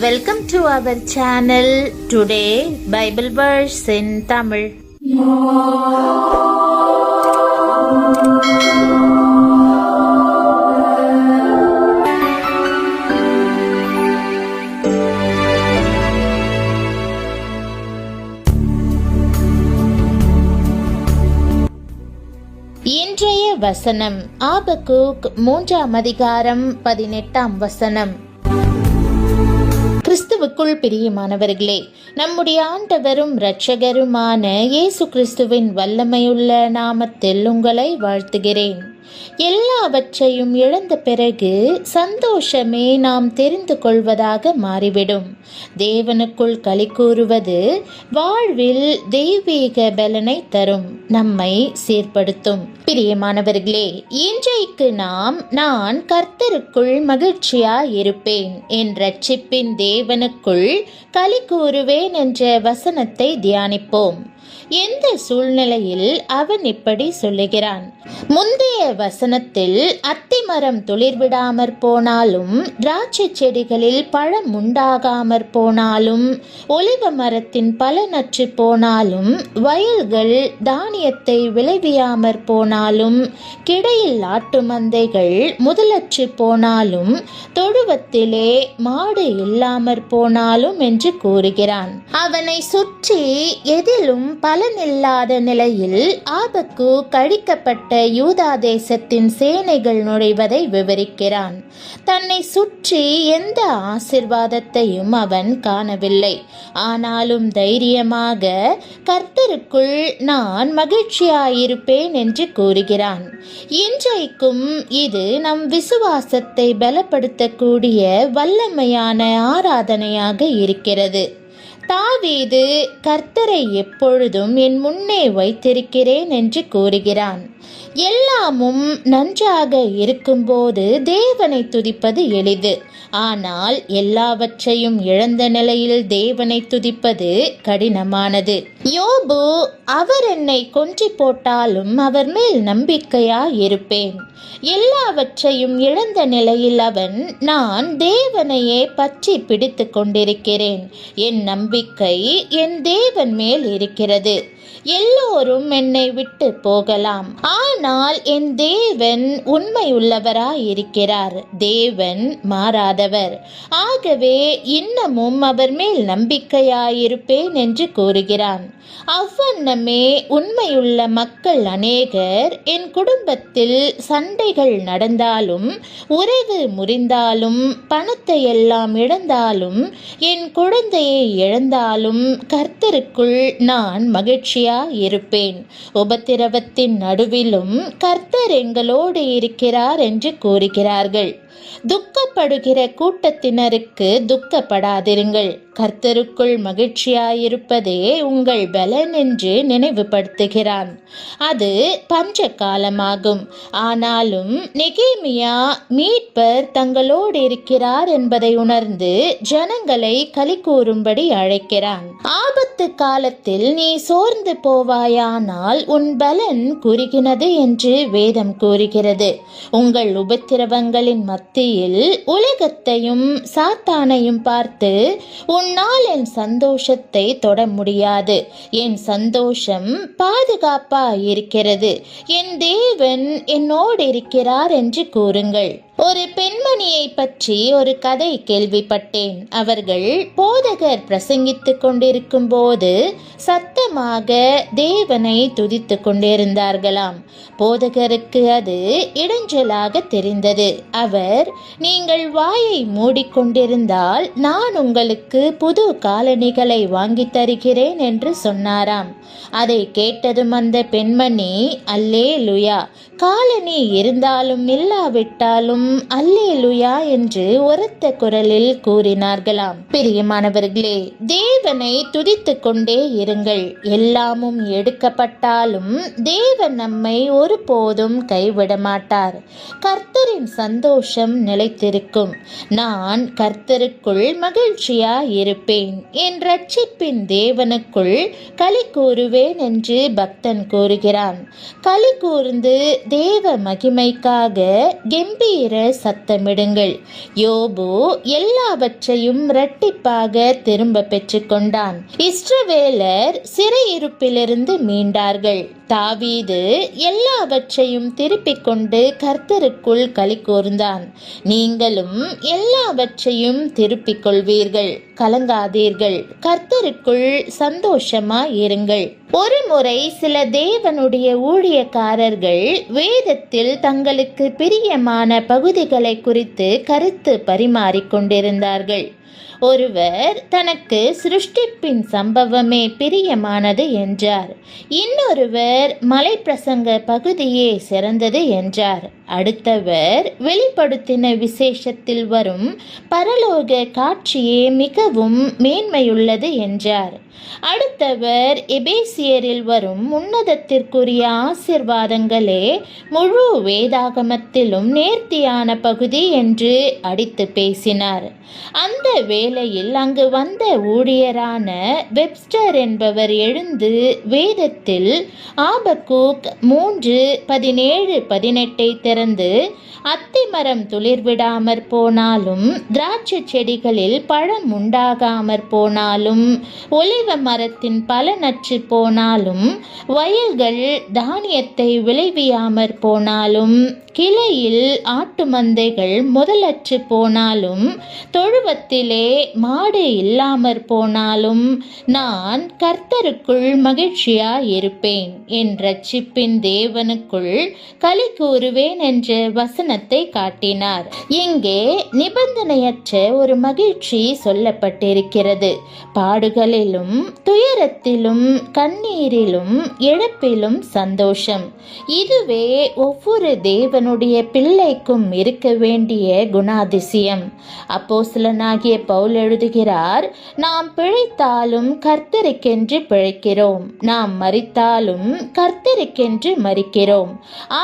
Welcome to our channel. Today Bible verse in Tamil. இன்றைய வசனம் ஆபக்கூக் 3ஆம் அதிகாரம் 18ஆம் வசனம். கிறிஸ்துவுக்குள் பிரியமானவர்களே, நம்முடைய ஆண்டவரும் இரட்சகருமான இயேசு கிறிஸ்துவின் வல்லமையுள்ள நாமத்தில் உங்களை வாழ்த்துகிறேன். எல்லாவற்றையும் இழந்த பிறகு சந்தோஷமே நாம் தெரிந்து கொள்வதாக மாறிவிடும். தேவனுக்குள் களி கூறுவது வாழ்வில் தெய்வீக பலனை தரும், நம்மை சீர்படுத்தும். பிரியமானவர்களே, இன்றைக்கு நான் கர்த்தருக்குள் மகிழ்ச்சியாயிருப்பேன், என் இரட்சிப்பின் தேவனுக்குள் களி கூறுவேன் என்ற வசனத்தை தியானிப்போம். எந்த சூழ்நிலையில் அவன் இப்படி சொல்லுகிறான்? முந்தைய வசனத்தில் அத்திமரம் துளிர்விடாமற் போனாலும், திராட்சை செடிகளில் பழம் உண்டாகாமற் போனாலும், ஒலிவ மரத்தின் பலனற்று போனாலும், வயல்கள் தானியத்தை விளைவியாமற் போனாலும், கிடையில் ஆட்டு மந்தைகள் முதலற்று போனாலும், தொழுவத்திலே மாடு இல்லாமற் போனாலும் என்று கூறுகிறான். அவனை சுற்றி எதிலும் பலனில்லாத நிலையில் ஆபக்கு கழிக்கப்பட்ட யூதா தேசத்தின் சேனைகள் நுழைவதை விவரிக்கிறான். தன்னை சுற்றி எந்த ஆசிர்வாதத்தையும் அவன் காணவில்லை. ஆனாலும் தைரியமாக கர்த்தருக்குள் நான் மகிழ்ச்சியாயிருப்பேன் என்று கூறுகிறான். இன்றைக்கும் இது நம் விசுவாசத்தை பலப்படுத்தக்கூடிய வல்லமையான ஆராதனையாக இருக்கிறது. தாவீது கர்த்தரை எப்பொழுதும் என் முன்னே வைத்திருக்கிறேன் என்று கூறுகிறான். எல்லாமும் நன்றாக இருக்கும்போது தேவனை துதிப்பது எளிது. ஆனால் எல்லாவற்றையும் இழந்த நிலையில் தேவனை துதிப்பது கடினமானது. யோபு, அவர் என்னை கொன்று போட்டாலும் அவர் மேல் நம்பிக்கையாயிருப்பேன். எல்லாவற்றையும் இழந்த நிலையில் அவன், நான் தேவனையே பற்றி பிடித்து கொண்டிருக்கிறேன், என் நம்பிக்கை என் தேவன் மேல் இருக்கிறது. எல்லோரும் என்னை விட்டு போகலாம், ஆனால் என் தேவன் உண்மையுள்ளவராயிருக்கிறார். தேவன் மாறாதவர். ஆகவே இன்னமும் அவர் மேல் நம்பிக்கையாயிருப்பேன் என்று கூறுகிறான். அவ்வண்ணமே உண்மையுள்ள மக்கள் அநேகர் என் குடும்பத்தில் சண்டைகள் நடந்தாலும், உறவு முறிந்தாலும், பணத்தை எல்லாம் இழந்தாலும், என் குழந்தையை இழந்தாலும் கர்த்தருக்குள் நான் மகிழ்ச்சியாயிருப்பேன். உபத்திரவத்தின் நடுவிலும் கர்த்தர் எங்களோடு இருக்கிறார் என்று கூறுகிறார்கள். துக்கப்படுகிற கூட்டத்தினருக்கு துக்கப்படாதிருங்கள், கர்த்தருக்குள் மகிழ்ச்சியாயிருப்பதே உங்கள் பலன் என்று நினைவுபடுத்துகிறான். அது பஞ்ச காலமாகும். ஆனாலும் நெகேமியா மீட்பர் தங்களோடு இருக்கிறார் என்பதை உணர்ந்து ஜனங்களை களி கூறும்படி அழைக்கிறான். ஆபத்து காலத்தில் நீ சோர்ந்து போவாயானால் உன் பலன் குறுகினது என்று வேதம் கூறுகிறது. உங்கள் உபத்திரவங்களின் மத்தியில் உலகத்தையும் சாத்தானையும் பார்த்து, உன்னால் என் சந்தோஷத்தை தொட முடியாது, என் சந்தோஷம் பாதுகாப்பா இருக்கிறது, என் தேவன் என்னோடு இருக்கிறார் என்று கூறுங்கள். ஒரு பெண்மணியை பற்றி ஒரு கதை கேள்விப்பட்டேன். அவர்கள் போதகர் பிரசங்கித்துக் கொண்டிருக்கும் போது சத்தமாக தேவனை துதித்து கொண்டிருந்தார்களாம். போதகருக்கு அது இடைஞ்சலாக தெரிந்தது. அவர், நீங்கள் வாயை மூடிக்கொண்டிருந்தால் நான் உங்களுக்கு புது காலணிகளை வாங்கி தருகிறேன் என்று சொன்னாராம். அதை கேட்டதும் அந்த பெண்மணி, அல்லேலூயா, காலணி இருந்தாலும் இல்லாவிட்டாலும் அல்லேலூயா என்று உரத்த குரலில் கூறினார்களாம். பிரியமானவர்களே, தேவனை துதித்து கொண்டே இருங்கள். எல்லாமும் எடுக்கப்பட்டாலும் தேவன் நம்மை ஒருபோதும் கைவிட மாட்டார். கர்த்தரின் சந்தோஷம் நிலைத்திருக்கும். நான் கர்த்தருக்குள் மகிழ்ச்சியாயிருப்பேன், என் இரட்சிப்பின் தேவனுக்குள் களி கூறுவேன் என்று பக்தன் கூறுகிறான். களி கூர்ந்து தேவ மகிமைக்காக கெம்பீர சத்தமிடுங்கள். யோபு எல்லாவற்றையும் இரட்டிப்பாக திரும்ப பெற்றுக்கொண்டான். இஸ்ரவேலர் சிறையிருப்பிலிருந்து மீண்டார்கள். தாவீது எல்லாவற்றையும் திருப்பிக் கொண்டு கர்த்தருக்குள் களி கூர்ந்தான். நீங்களும் எல்லாவற்றையும் திருப்பிக் கொள்வீர்கள். கலங்காதீர்கள். கர்த்தருக்குள் சந்தோஷமாயிருங்கள். ஒரு முறை சில தேவனுடைய ஊழியக்காரர்கள் வேதத்தில் தங்களுக்கு பிரியமான பகுதிகளை குறித்து கருத்து பரிமாறிக்கொண்டிருந்தார்கள். ஒருவர் தனக்கு சிருஷ்டிப்பின் சம்பவமே பிரியமானது என்றார். இன்னொருவர் மலைப்பிரசங்க பகுதியே சிறந்தது என்றார். அடுத்தவர் வெளிப்படுத்தின விசேஷத்தில் வரும் பரலோக காட்சியே மிகவும் மேன்மையுள்ளது என்றார். அடுத்தவர் எபேசியரில் வரும் உன்னதத்திற்குரிய ஆசீர்வாதங்களே முழு வேதாகமத்திலும் நேர்த்தியான பகுதி என்று அடித்து பேசினார். அந்த வேளையில் அங்கு வந்த ஊழியரான வெப்ஸ்டர் என்பவர் எழுந்து வேதத்தில் ஆபக்கூக் 3:17-18 திறந்து, அத்திமரம் துளிர்விடாமற் போனாலும் திராட்சை செடிகளில் பழம் உண்டாகாமற் போனாலும் ஒலிவ மரத்தின் பலனற்று போனாலும் வயல்கள் தானியத்தை விளைவியாமற் போனாலும் கிளையில் ஆட்டு மந்தைகள் முதலற்று போனாலும் தொழுவத்திலே மாடு இல்லாமற் போனாலும் நான் கர்த்தருக்குள் மகிழ்ச்சியாயிருப்பேன், என் இரட்சிப்பின் தேவனுக்குள் களி கூறுவேன் என்ற வசனத்தை காட்டினார். இங்கே நிபந்தனையற்ற ஒரு மகிழ்ச்சி சொல்லப்பட்டிருக்கிறது. பாடுகளிலும் துயரத்திலும் கண்ணீரிலும் இழப்பிலும் சந்தோஷம். இதுவே ஒவ்வொரு தேவனுடைய பிள்ளைக்கும் இருக்க வேண்டிய குணாதிசயம். அப்போஸ்தலனாகிய பவுல் எழுதுகிறார், நாம் பிழைத்தாலும் கர்த்தருக்கென்று பிழைக்கிறோம், நாம் மரித்தாலும் கர்த்தருக்கென்று மரிக்கிறோம்.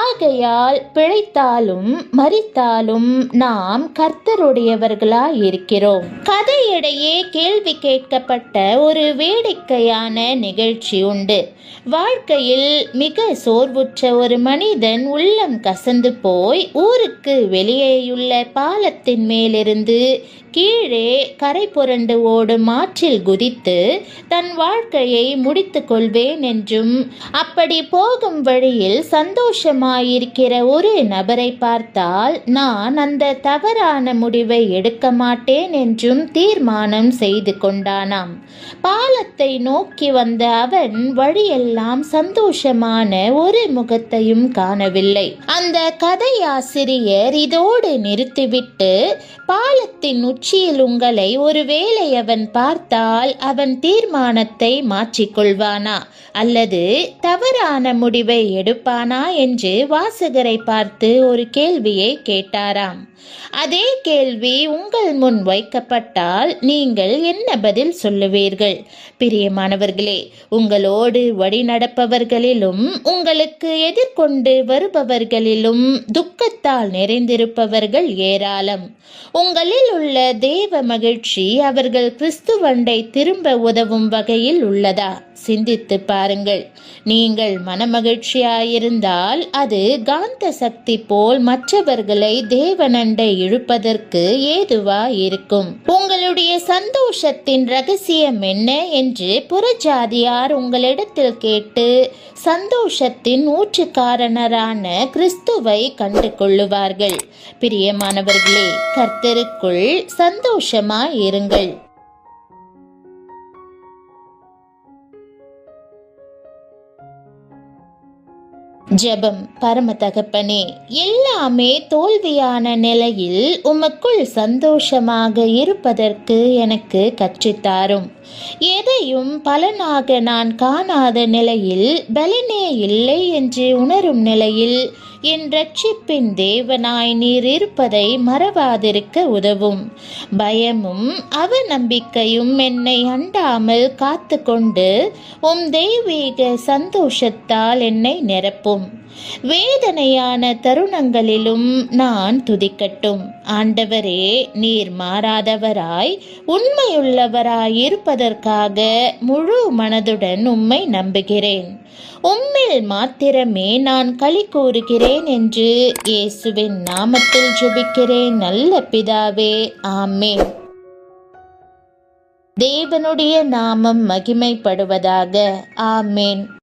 ஆகையால் பிழைத்தாலும் மரித்தாலும் நாம் கர்த்தருடையவர்களாய் இருக்கிறோம். கதையிடையே கேள்வி கேட்கப்பட்ட ஒரு வேடிக்கையான நிகழ்ச்சி உண்டு. வாழ்க்கையில் மிக சோர்வுற்ற ஒரு மனிதன் உள்ளம் கசந்து போய் ஊருக்கு வெளியேயுள்ள பாலத்தின் மேலிருந்து கீழே கரை புரண்டு ஓடும் ஆற்றில் குதித்து தன் வாழ்க்கையை முடித்து கொள்வேன் என்றும், அப்படி போகும் வழியில் சந்தோஷமாயிருக்கிற ஒரு நபரை பார்த்தால் நான் அந்த தவறான முடிவை எடுக்க மாட்டேன் என்றும் தீர்மானம் செய்து கொண்டானாம். பாலத்தை நோக்கி வந்த அவன் வழியெல்லாம் சந்தோஷமான ஒரு முகத்தையும் காணவில்லை. அந்த கதையாசிரியர் இதோடு நிறுத்திவிட்டு, பாலத்தின் உச்சியில் உங்களை ஒருவேளை அவன் பார்த்தால் அவன் தீர்மானத்தை மாற்றிக்கொள்வானா அல்லது தவறான முடிவை எடுப்பானா என்று வாசகரை பார்த்து ஒரு கேள்வியை கேட்டாராம். அதே கேள்வி உங்கள் முன் வைக்கப்பட்டால் நீங்கள் என்ன பதில் சொல்லுவீர்கள்? பிரியமானவர்களே, உங்களோடு வழி நடப்பவர்களிலும் உங்களுக்கு எதிர்கொண்டு வருபவர்களிலும் துக்கத்தால் நிறைந்திருப்பவர்கள் ஏராளம். உங்களில் உள்ள தேவ மகிழ்ச்சி அவர்கள் கிறிஸ்துவண்டை திரும்ப உதவும் வகையில் உள்ளதா? சிந்தித்து பாருங்கள். நீங்கள் மனமகிழ்ச்சியாயிருந்தால் அது காந்த சக்தி போல் மற்றவர்களை தேவனண்டை இழுப்பதற்கு ஏதுவாயிருக்கும். உங்களுடைய சந்தோஷத்தின் ரகசியம் என்ன என்று புறஜாதியார் உங்களிடத்தில் கேட்டு சந்தோஷத்தின் ஊற்றுக்காரனரான கிறிஸ்துவை கண்டு கொள்ளுவார்கள். பிரியமானவர்களே, கர்த்தருக்குள் சந்தோஷமாயிருங்கள். ஜெபம். பரம தகப்பனே, எல்லாமே தோல்வியான நிலையில் உமக்குள் சந்தோஷமாக இருப்பதற்கு எனக்கு கற்றுத்தாரும். எதையும் பலனாக நான் காணாத நிலையில், பலனே இல்லை என்று உணரும் நிலையில் என் இரட்சிப்பின் தேவனாய் நீர் இருப்பதை மறவாதிருக்க உதவும். பயமும் அவநம்பிக்கையும் என்னை அண்டாமல் காத்து கொண்டு உம் தெய்வீக சந்தோஷத்தால் என்னை நிரப்பும். துதிக்கட்டும். வேதனையான தருணங்களிலும் நான் துதிக்கட்டும். ஆண்டவரே, நீர் மாறாதவராய் உண்மையுள்ளவராய் இருப்பதற்காக முழு மனதுடன் உம்மை நம்புகிறேன். உம்மில் மாத்திரமே நான் களி கூறுகிறேன் என்று இயேசுவின் நாமத்தில் ஜெபிக்கிறேன் நல்ல பிதாவே, ஆமென். தேவனுடைய நாமம் மகிமைப்படுவதாக. ஆமென்.